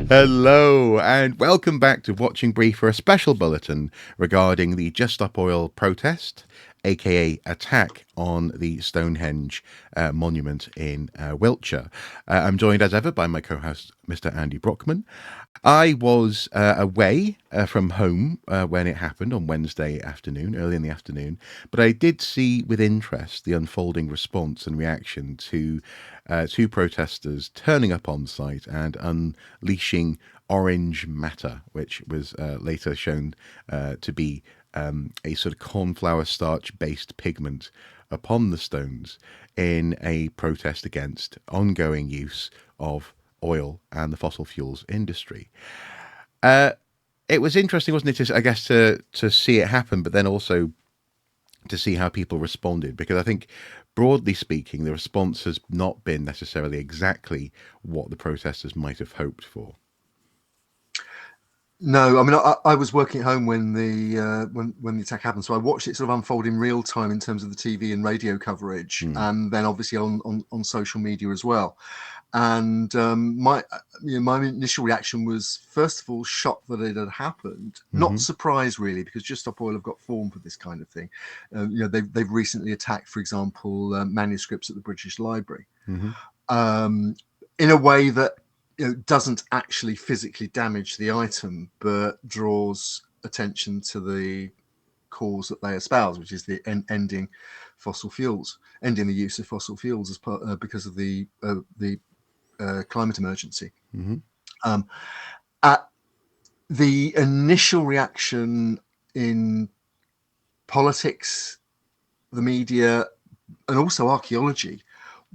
Hello, and welcome back to Watching Brief for a special bulletin regarding the Just Stop Oil protest, aka attack on the Stonehenge monument in Wiltshire. I'm joined as ever by my co host, Mr. Andy Brockman. I was away from home when it happened on Wednesday afternoon, early in the afternoon, but I did see with interest the unfolding response and reaction to two protesters turning up on site and unleashing orange matter, which was later shown to be a sort of cornflower starch based pigment upon the stones in a protest against ongoing use of oil and the fossil fuels industry. Uh, it was interesting, wasn't it? I guess to see it happen, but then also to see how people responded, because I think, broadly speaking, the response has not been necessarily exactly what the protesters might have hoped for. No, I mean I was working at home when the attack happened, so I watched it sort of unfold in real time in terms of the TV and radio coverage, Mm. and then obviously on social media as well. And my initial reaction was, first of all, shocked that it had happened, not Mm-hmm. surprised really, because Just Stop Oil have got form for this kind of thing. They've recently attacked, for example, manuscripts at the British Library, Mm-hmm. in a way that doesn't actually physically damage the item, but draws attention to the cause that they espouse, which is the ending fossil fuels, ending the use of fossil fuels as part because of the climate emergency. Mm-hmm. Um, at the initial reaction in politics, the media, and also archaeology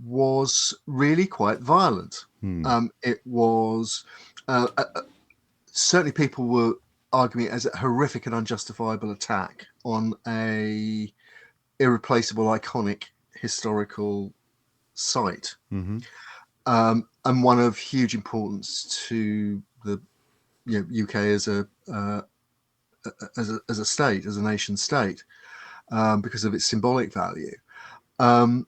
was really quite violent. Mm. It was certainly people were arguing it as a horrific and unjustifiable attack on a irreplaceable, iconic historical site, Mm-hmm. and one of huge importance to the UK as a state, as a nation state, because of its symbolic value. Um,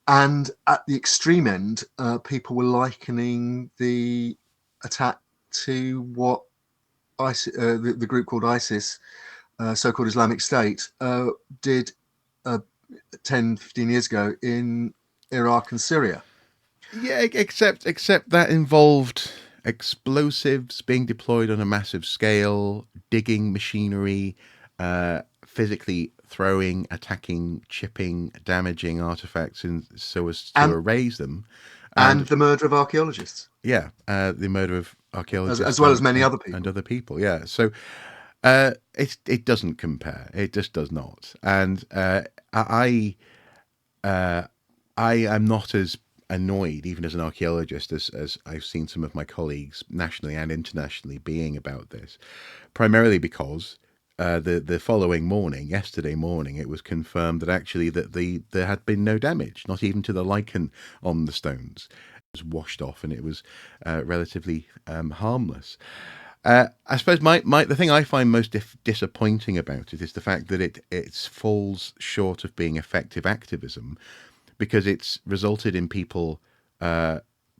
and at the extreme end, people were likening the attack to what the group called ISIS, so-called Islamic State, did uh, 10, 15 years ago in Iraq and Syria. Yeah, except that involved explosives being deployed on a massive scale, digging machinery, physically throwing, attacking, chipping, damaging artifacts, and so as to and erase them, and and the murder of archaeologists, yeah, the murder of as archaeologists well as many other and people. other people. Yeah, so it doesn't compare. It just does not. And I uh, I am not as annoyed, even as an archaeologist, as I've seen some of my colleagues nationally and internationally being about this, primarily because the following morning, yesterday morning, it was confirmed that actually there had been no damage, not even to the lichen on the stones. It was washed off and it was relatively harmless. I suppose the thing I find most disappointing about it is the fact that it falls short of being effective activism, because it's resulted in people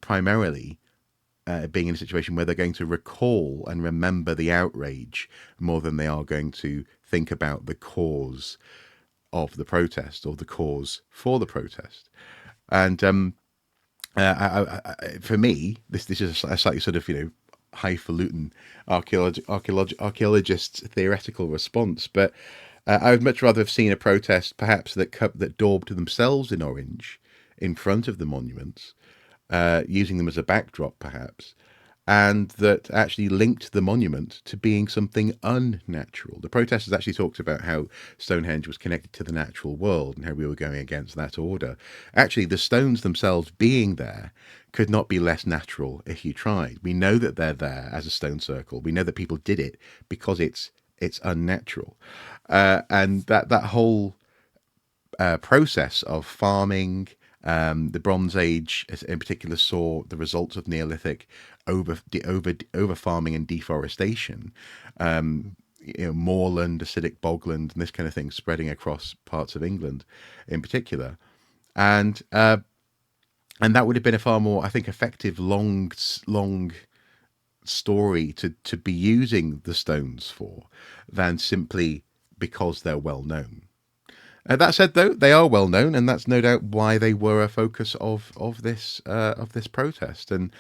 primarily being in a situation where they're going to recall and remember the outrage more than they are going to think about the cause of the protest or the cause for the protest. And for me, this is a slightly sort of highfalutin archaeologist's theoretical response, but I would much rather have seen a protest perhaps that daubed themselves in orange in front of the monuments, using them as a backdrop perhaps, and that actually linked the monument to being something unnatural. The protesters actually talked about how Stonehenge was connected to the natural world and how we were going against that order. Actually, the stones themselves being there could not be less natural if you tried. We know that they're there as a stone circle. We know that people did it because it's unnatural, and that whole process of farming. The Bronze Age, in particular, saw the results of Neolithic over farming and deforestation. Moorland, acidic bogland, and this kind of thing spreading across parts of England, in particular, and and that would have been a far more, I think, effective long story to be using the stones for than simply because they're well known. That said, though, they are well known, and that's no doubt why they were a focus of this protest. And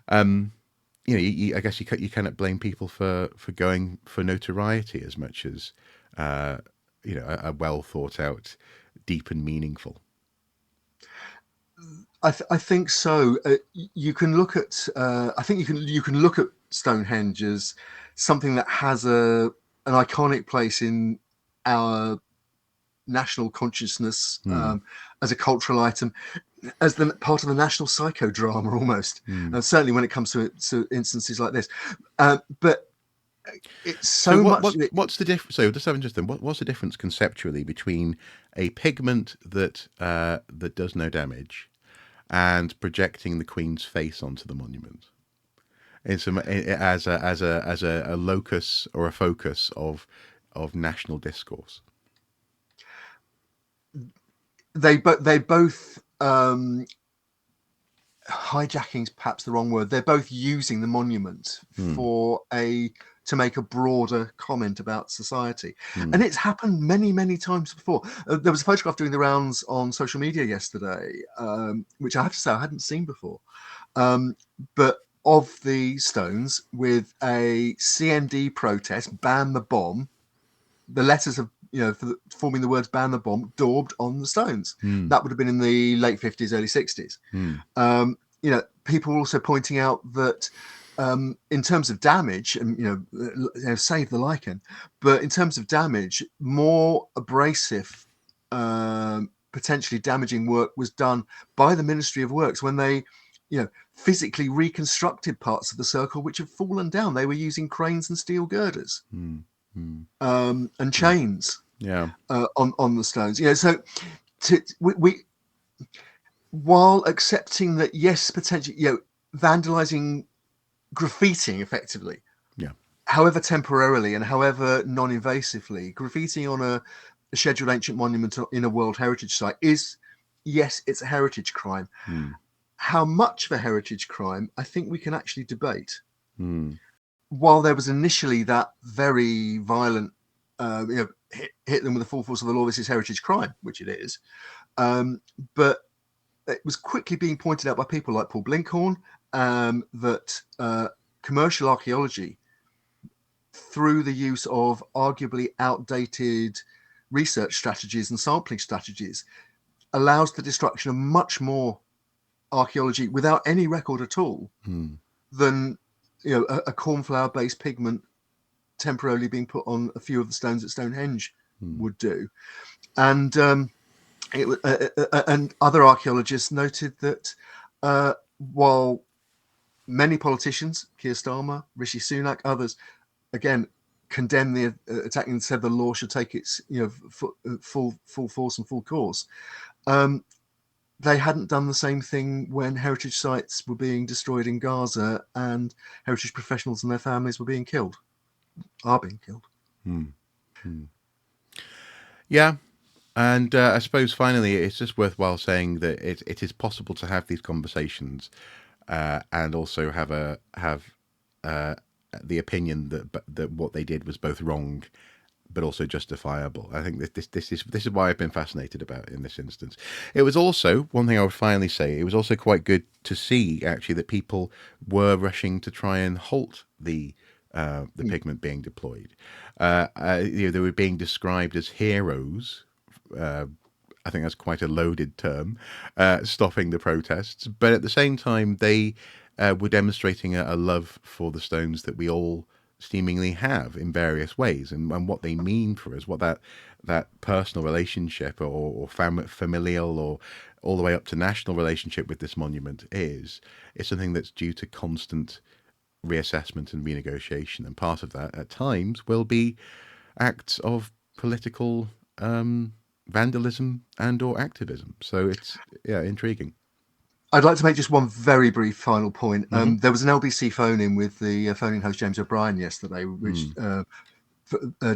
I guess you cannot blame people for going for notoriety as much as a well thought out, deep and meaningful. I think so. You can look at. I think you can look at Stonehenge as something that has an iconic place in our national consciousness, Hmm. as a cultural item, as the part of the national psychodrama almost. Hmm. Certainly when it comes to instances like this, but it's So so much. what's the difference? So just having just then, what's the difference conceptually between a pigment that does no damage and projecting the Queen's face onto the monument? As a locus or a focus of national discourse. They both, hijacking's perhaps the wrong word. They're both using the monument Hmm. for to make a broader comment about society, Hmm. and it's happened many times before. There was a photograph doing the rounds on social media yesterday, which I have to say I hadn't seen before, but of the stones with a CND protest, ban the bomb. The letters of forming the words "ban the bomb" daubed on the stones. Hmm. That would have been in the late 50s, early 60s. Hmm. People were also pointing out that, in terms of damage, and save the lichen, but in terms of damage, more abrasive, potentially damaging work was done by the Ministry of Works when they, physically reconstructed parts of the circle which had fallen down. They were using cranes and steel girders, Hmm. Hmm. and Hmm. chains, Yeah. on the stones. So we while accepting that, yes, potentially, vandalizing, graffitiing effectively, Yeah. however temporarily and however non-invasively, graffitiing on a scheduled ancient monument in a World Heritage Site is, yes, it's a heritage crime. Hmm. How much of a heritage crime, I think we can actually debate. Hmm. While there was initially that very violent, hit them with the full force of the law, this is heritage crime, which it is, but it was quickly being pointed out by people like Paul Blinkhorn, that commercial archaeology, through the use of arguably outdated research strategies and sampling strategies, allows the destruction of much more archaeology without any record at all Hmm. than a cornflower-based pigment temporarily being put on a few of the stones at Stonehenge Hmm. would do. And and other archaeologists noted that, while many politicians, Keir Starmer, Rishi Sunak, others, again, condemned the attack and said the law should take its full force and full course. They hadn't done the same thing when heritage sites were being destroyed in Gaza and heritage professionals and their families were being killed, are being killed. Hmm. Hmm. Yeah. And I suppose finally, it's just worthwhile saying that it is possible to have these conversations and also have uh, the opinion that what they did was both wrong but also justifiable. I think that this is why I've been fascinated about it in this instance. It was also one thing I would finally say. It was also quite good to see actually that people were rushing to try and halt the pigment being deployed. They were being described as heroes. Uh, I think that's quite a loaded term, stopping the protests. But at the same time, they were demonstrating a love for the stones that we all seemingly have in various ways, and what they mean for us, what that personal relationship or familial or all the way up to national relationship with this monument is something that's due to constant reassessment and renegotiation. And part of that, at times, will be acts of political vandalism and or activism. So it's intriguing. I'd like to make just one very brief final point. Mm-hmm. There was an LBC phone-in with the phone-in host James O'Brien yesterday, which Mm.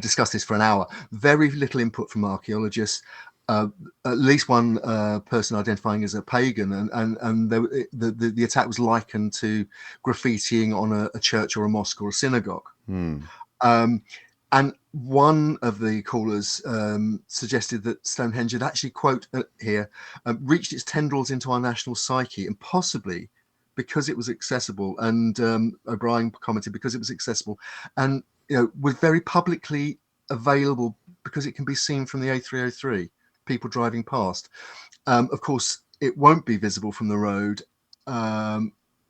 discussed this for an hour. Very little input from archaeologists. uh, at least one person identifying as a pagan, and the attack was likened to graffitiing on a church or a mosque or a synagogue. Um, and one of the callers suggested that Stonehenge had actually, quote here, reached its tendrils into our national psyche, and possibly because it was accessible. And O'Brien commented, because it was accessible and was very publicly available, because it can be seen from the A303, people driving past. Of course, it won't be visible from the road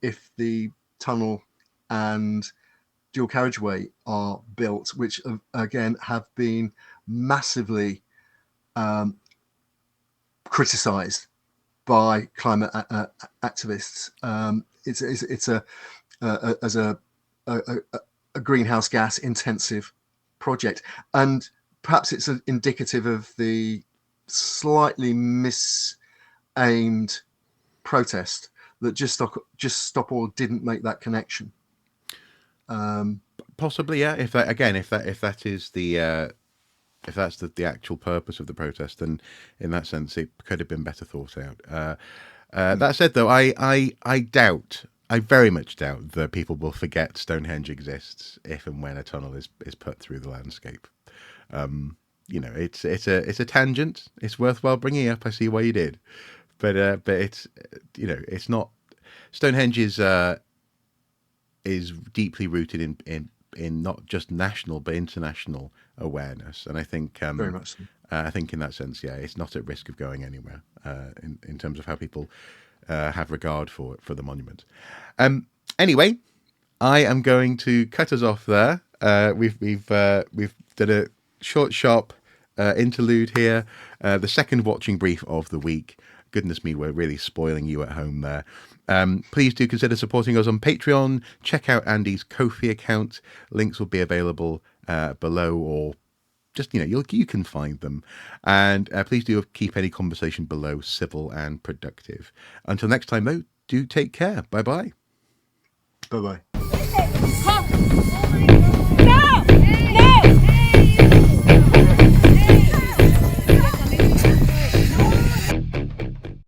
if the tunnel and dual carriageway are built, which again have been massively criticised by climate activists. It's as a greenhouse gas intensive project, and perhaps it's indicative of the slightly misaimed protest that Just Stop Oil didn't make that connection. Possibly, yeah. If that again, if that is the if that's the actual purpose of the protest, then in that sense, it could have been better thought out. That said, though, I doubt, I very much doubt that people will forget Stonehenge exists if and when a tunnel is put through the landscape. It's a tangent. It's worthwhile bringing up. I see why you did, but it's it's not. Stonehenge is deeply rooted in not just national but international awareness, and Very much so. I think in that sense, yeah, it's not at risk of going anywhere in terms of how people have regard for the monument. Anyway, I am going to cut us off there. We've done a short, sharp interlude here. The second watching brief of the week. Goodness me, we're really spoiling you at home there. Please do consider supporting us on Patreon. Check out Andy's Ko-fi account. Links will be available below, or just you can find them. And please do keep any conversation below civil and productive. Until next time, though, do take care. Bye bye. Bye bye.